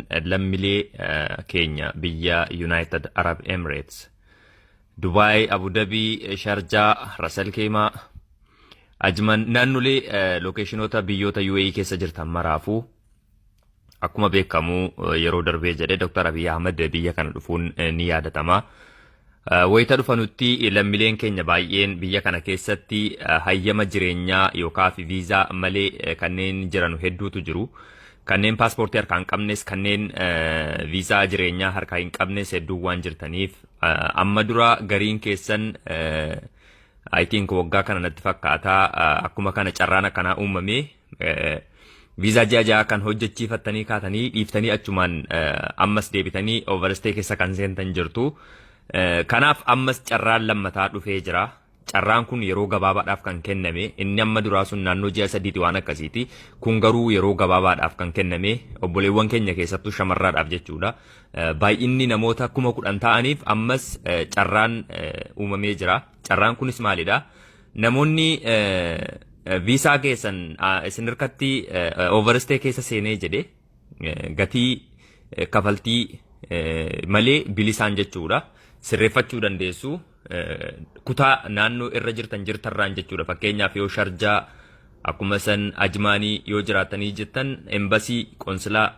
lammiilee keenya biyya United Arab Emirates, Dubai, Abu Dhabi, Sharjah, Ras Al Khaimah, Ajman naannolee lokeeshinoota biyyoota UAE keessa jirtan maraafuu akkuma beekamu yeroo darbee jedhee Dr. Abiy Ahmed biyya kana dhufuun ni yaadatama. Wayita dhufanutti lammiileen keenya baay'een biyya kana keessatti hayyama jireenyaa yookaan viizaa malee kanneen jiran hedduutu jiru. Kanneen paaspoortii harkaa hin qabnes kanneen viizaa jireenyaa harkaa hin qabnes hedduu waan jirtaniif amma dura gariin keessan I think waggaa kana natti fakkaata akkuma kana carraan akkanaa uumamee viizaa ji'a kan hojjechiifattanii kaatanii dhiiftanii achumaan ammas deebitanii overstay keessa kan seentan jirtu. Kanaaf ammas carraan lammataa dhufee jira. Carraan kun yeroo gabaabaadhaaf kan kenname. Inni amma duraa sun naannoo ji'a sadiiti waan akkasiiti. Kun garuu yeroo gabaabaadhaaf kan kenname. Obboleewwan keenya keessattuu shamarraadhaaf jechuudha. Baay'inni namoota 10,000 ta'aniif ammas carraan uumamee jira. Carraan kunis maalidha? Namoonni viisaa keessan isin hirkatti overstay keessa seenee jedhe gatii kafaltii malee bilisaan jechuudha. Sirreeffachuu dandeessu. Kutaa naannoo irra jirtarraan jechuudha. Fakkeenyaaf yoo Sharjaa akkuma san Ajmaanii yoo jiraatanii jettan embasii qoonsilaa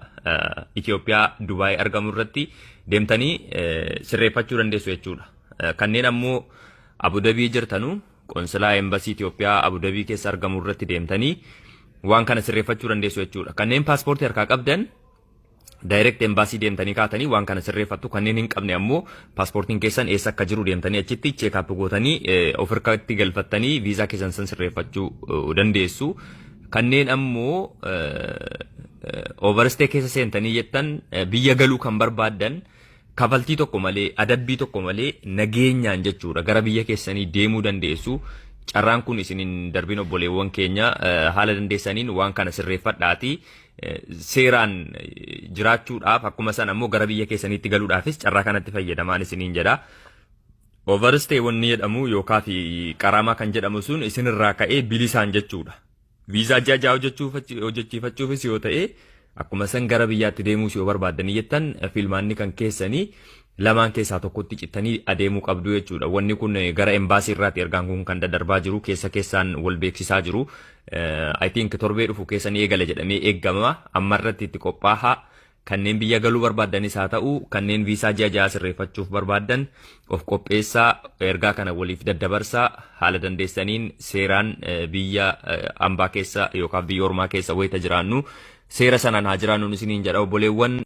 Itoophiyaa Dubaay argamu irratti deemtanii sirreeffachuu dandeessu jechuudha. Kanneen ammoo Abu Dhabii jirtanu qoonsilaa embasii Itoophiyaa Abu Dhabii keessa argamu irratti deemtanii waan kana sirreeffachuu dandeessu jechuudha. Kanneen paaspoortii harkaa qabdan direct embassy deemtanii kaatanii waan kana sirreeffattu. Kanneen hin qabne ammoo paaspoortiin keessan eessa akka jiru deemtanii achitti cheekaap gootanii of harkatti galfattanii viizaa keessan san sirreeffachuu dandeessu. Kanneen ammoo overstay keessa seentanii jettan biyya galuu kan barbaaddan kafaltii tokko malee adabbii tokko malee nageenyaan jechuudha gara biyya keessanii deemuu dandeessu. Carraan kun isinin darbin obboleewwan keenya haala dandeessaniin waan kana sirreeffadhaati. Seeraan jiraachuudhaaf akkuma san ammoo gara biyya keessaniitti galuudhaafis carraa kanatti fayyadamaan isiniin jedha. Overstay wanni jedhamu yookaan qaramaa kan jedhamu sun isinirraa ka'ee bilisaan jechuudha. Viizaa ji'a hojjechiifachuufis yoo ta'e akkuma san gara biyyaatti deemuus yoo barbaadanii jettan filmaanni kan keessanii lamaan keessaa tokkotti cittanii adeemuu qabdu jechuudha. Wanni kun gara embaasii irraatti ergaan kun kan daddarbaa jiru keessaan wal beeksisaa jiru. I think torbee dhufu keessanii eegala jedhamee eeggama. Amma irratti itti qophaa'a. Kanneen biyya galuu barbaadanis haa ta'u kanneen viisaa ji'a sirreeffachuuf barbaadan of qopheessaa ergaa kana waliif daddabarsaa haala dandeessaniin seeraan biyya ambaa keessa yookaan biyya ormaa keessa wayita jiraannu seera sanaan haa jiraannu isiniin jedha obboleewwan.